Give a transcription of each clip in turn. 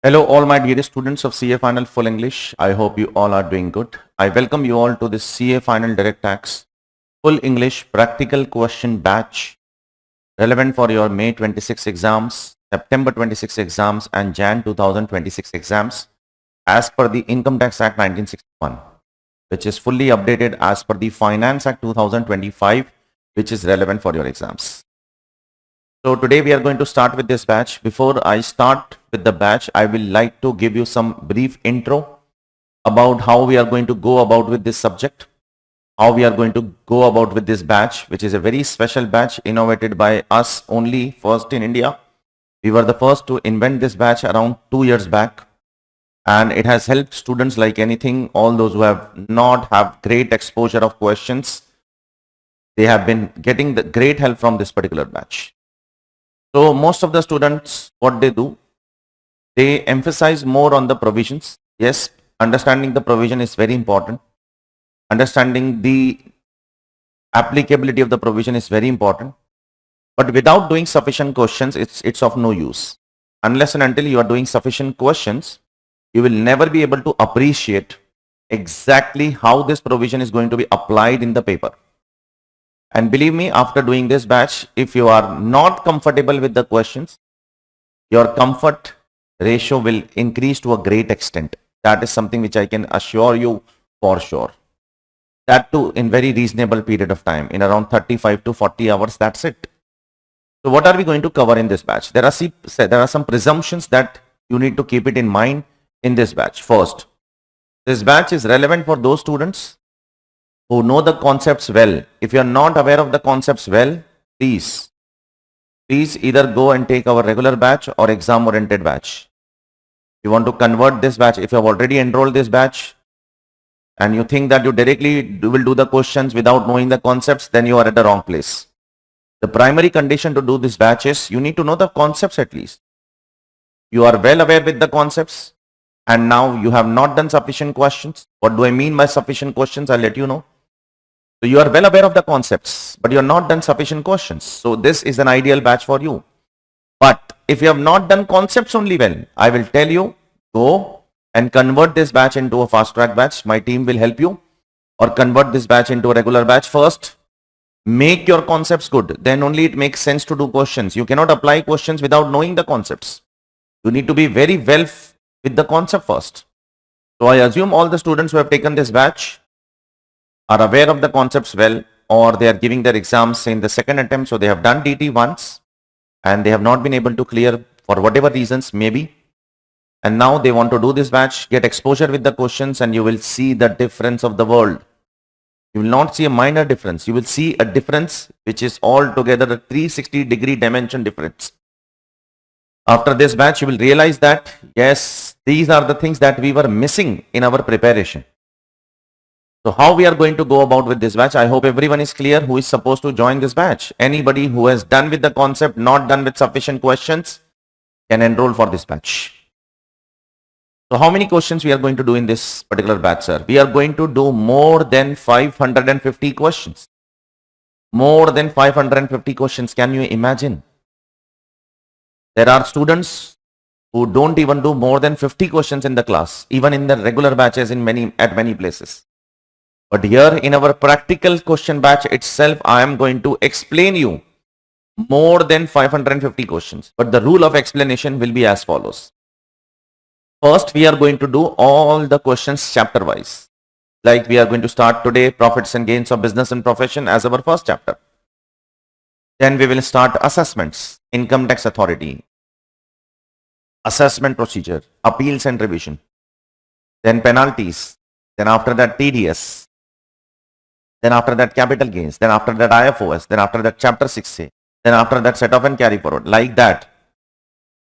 Hello, all my dear students of CA Final Full English. I hope you all are doing good. I welcome you all to this CA Final Direct Tax Full English Practical Question Batch relevant for your May 26 exams, September 26 exams and Jan 2026 exams as per the Income Tax Act 1961, which is fully updated as per the Finance Act 2025, which is relevant for your exams. So today we are going to start with this batch. Before I start with the batch, I will like to give you some brief intro about how we are going to go about with this subject, how we are going to go about with this batch, which is a very special batch innovated by us only first in India. We were the first to invent this batch around 2 years back, and it has helped students like anything. All those who have not have great exposure of questions, they have been getting the great help from this particular batch. So most of the students, what they do, they emphasize more on the provisions. Yes, understanding the provision is very important. Understanding the applicability of the provision is very important. But without doing sufficient questions, it's of no use. Unless and until you are doing sufficient questions, you will never be able to appreciate exactly how this provision is going to be applied in the paper. And believe me, after doing this batch, if you are not comfortable with the questions, your comfort ratio will increase to a great extent. That is something which I can assure you for sure. That too in very reasonable period of time, in around 35 to 40 hours, that's it. So what are we going to cover in this batch? There are some presumptions that you need to keep it in mind in this batch. First, this batch is relevant for those students who know the concepts well. If you are not aware of the concepts well, please either go and take our regular batch or exam oriented batch. You want to convert this batch, if you have already enrolled this batch and you think that you directly will do the questions without knowing the concepts, then you are at the wrong place. The primary condition to do this batch is you need to know the concepts at least. You are well aware with the concepts and now you have not done sufficient questions. What do I mean by sufficient questions? I'll let you know. So you are well aware of the concepts, but you have not done sufficient questions. So this is an ideal batch for you. But if you have not done concepts only well, I will tell you, go and convert this batch into a fast track batch. My team will help you, or convert this batch into a regular batch. First, make your concepts good. Then only it makes sense to do questions. You cannot apply questions without knowing the concepts. You need to be very well with the concept first. So I assume all the students who have taken this batch are aware of the concepts well, or they are giving their exams in the second attempt. So they have done DT once and they have not been able to clear for whatever reasons maybe. And now they want to do this batch, get exposure with the questions, and you will see the difference of the world. You will not see a minor difference. You will see a difference which is altogether a 360-degree dimension difference. After this batch, you will realize that, yes, these are the things that we were missing in our preparation. So how we are going to go about with this batch? I hope everyone is clear who is supposed to join this batch. Anybody who has done with the concept, not done with sufficient questions, can enroll for this batch. So how many questions we are going to do in this particular batch, sir? We are going to do more than 550 questions. More than 550 questions. Can you imagine? There are students who don't even do more than 50 questions in the class, even in the regular batches at many places. But here in our practical question batch itself, I am going to explain you more than 550 questions. But the rule of explanation will be as follows. First, we are going to do all the questions chapter wise. Like we are going to start today, profits and gains of business and profession as our first chapter. Then we will start assessments, income tax authority, assessment procedure, appeals and revision. Then penalties. Then after that TDS. Then after that capital gains, then after that IFOS, then after that chapter 6A, then after that set off and carry forward, like that.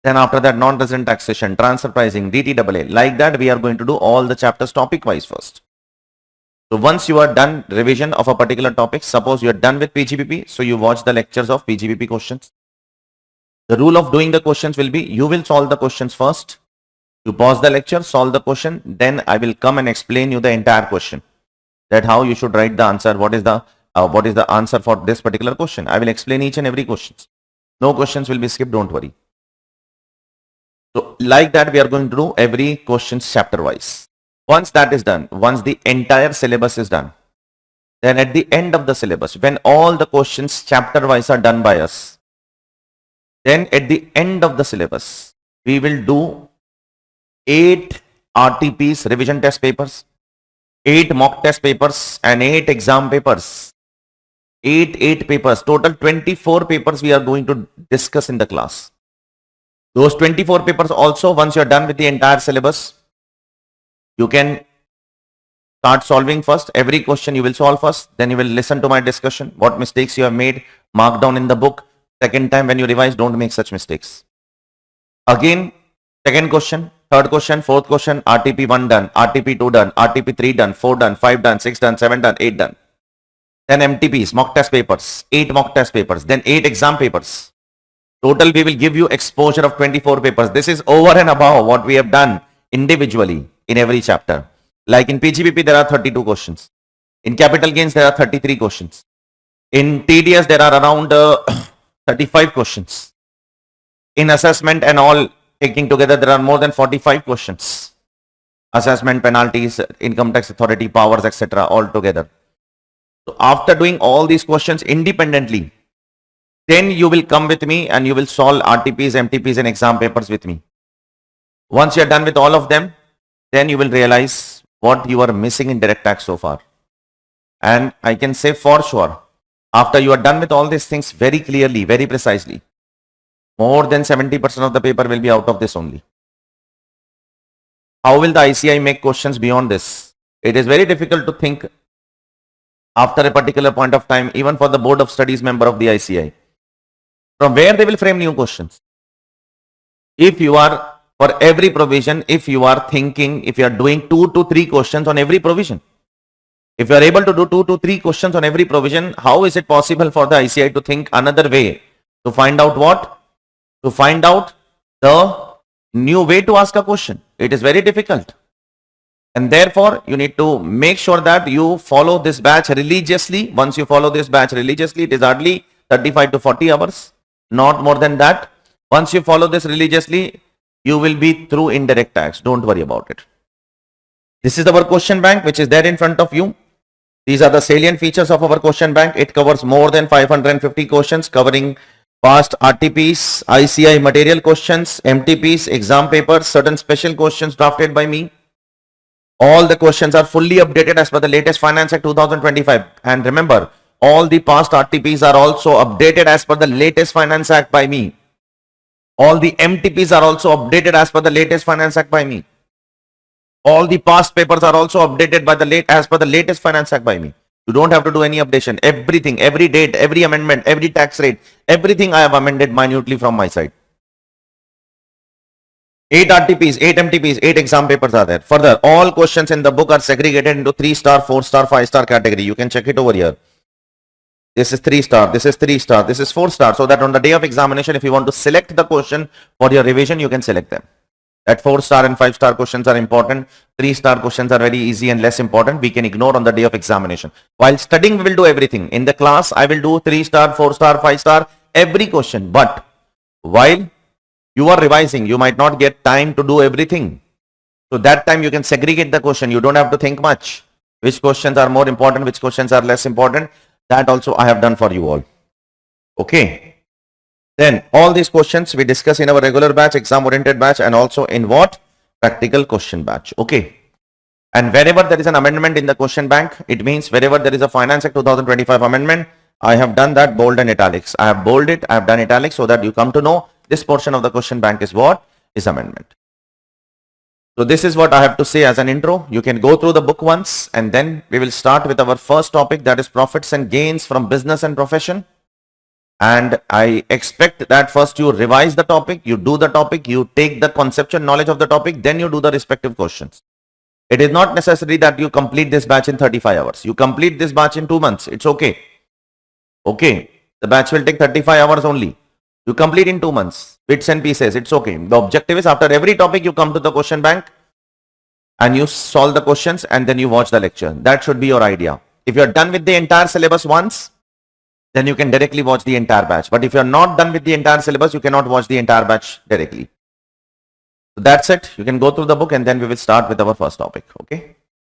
Then after that non-resident taxation, transfer pricing, DTAA, like that we are going to do all the chapters topic wise first. So once you are done revision of a particular topic, suppose you are done with PGBP, so you watch the lectures of PGBP questions. The rule of doing the questions will be, you will solve the questions first, you pause the lecture, solve the question, then I will come and explain you the entire question. That how you should write the answer, what is the answer for this particular question. I will explain each and every question. No questions will be skipped, don't worry. So like that, we are going to do every question chapter wise. Once that is done, once the entire syllabus is done, then at the end of the syllabus, when all the questions chapter wise are done by us, then at the end of the syllabus, we will do 8 RTPs, revision test papers, 8 mock test papers and 8 exam papers. 8 papers, total 24 papers we are going to discuss in the class. Those 24 papers also, once you're done with the entire syllabus, you can start solving first. Every question you will solve first, then you will listen to my discussion. What mistakes you have made, mark down in the book. Second time when you revise, don't make such mistakes. Again, second question, third question, fourth question, RTP 1 done, RTP 2 done, RTP 3 done, 4 done, 5 done, 6 done, 7 done, 8 done. Then MTPs, mock test papers, 8 mock test papers, then 8 exam papers. Total, we will give you exposure of 24 papers. This is over and above what we have done individually in every chapter. Like in PGBP, there are 32 questions. In capital gains, there are 33 questions. In TDS, there are around 35 questions. In assessment and all taking together, there are more than 45 questions. Assessment, penalties, income tax authority, powers, etc. all together. So after doing all these questions independently, then you will come with me and you will solve RTPs, MTPs and exam papers with me. Once you are done with all of them, then you will realize what you are missing in direct tax so far. And I can say for sure, after you are done with all these things very clearly, very precisely, more than 70% of the paper will be out of this only. How will the ICI make questions beyond this? It is very difficult to think after a particular point of time, even for the board of studies member of the ICI. From where they will frame new questions? If you are, for every provision, if you are thinking, if you are doing 2 to 3 questions on every provision, if you are able to do 2 to 3 questions on every provision, how is it possible for the ICI to think another way to find out what? To find out the new way to ask a question. It is very difficult. And therefore, you need to make sure that you follow this batch religiously. Once you follow this batch religiously, it is hardly 35 to 40 hours, not more than that. Once you follow this religiously, you will be through indirect tax. Don't worry about it. This is our question bank, which is there in front of you. These are the salient features of our question bank. It covers more than 550 questions, covering past RTPs, ICI material questions, MTPs, exam papers, certain special questions drafted by me. All the questions are fully updated as per the latest Finance Act 2025. And remember, all the past RTPs are also updated as per the latest Finance Act by me. All the MTPs are also updated as per the latest Finance Act by me. All the past papers are also updated by as per the latest Finance Act by me. You don't have to do any updation. Everything, every date, every amendment, every tax rate, everything I have amended minutely from my side. 8 RTPs, 8 MTPs, 8 exam papers are there. Further, all questions in the book are segregated into 3-star, 4-star, 5-star category. You can check it over here. This is 3-star, this is 3-star, this is 4-star. So that on the day of examination, if you want to select the question for your revision, you can select them. That 4-star and 5-star questions are important. 3-star questions are very easy and less important. We can ignore on the day of examination. While studying, we will do everything. In the class, I will do 3-star, 4-star, 5-star, every question. But while you are revising, you might not get time to do everything. So that time you can segregate the question. You don't have to think much. Which questions are more important, which questions are less important. That also I have done for you all. Okay. Then all these questions we discuss in our regular batch, exam oriented batch, and also in what? Practical question batch. Okay. And wherever there is an amendment in the question bank, it means wherever there is a Finance Act 2025 amendment, I have done that bold and italics. I have bolded, I have done italics so that you come to know this portion of the question bank is what? Is amendment. So this is what I have to say as an intro. You can go through the book once and then we will start with our first topic, that is profits and gains from business and profession. And I expect that first you revise the topic, you do the topic, you take the conceptual knowledge of the topic, then you do the respective questions. It is not necessary that you complete this batch in 35 hours. You complete this batch in 2 months. It's okay. Okay. The batch will take 35 hours only. You complete in 2 months. Bits and pieces. It's okay. The objective is after every topic you come to the question bank and you solve the questions and then you watch the lecture. That should be your idea. If you are done with the entire syllabus once, then you can directly watch the entire batch. But if you are not done with the entire syllabus, you cannot watch the entire batch directly. So that's it. You can go through the book and then we will start with our first topic. Okay.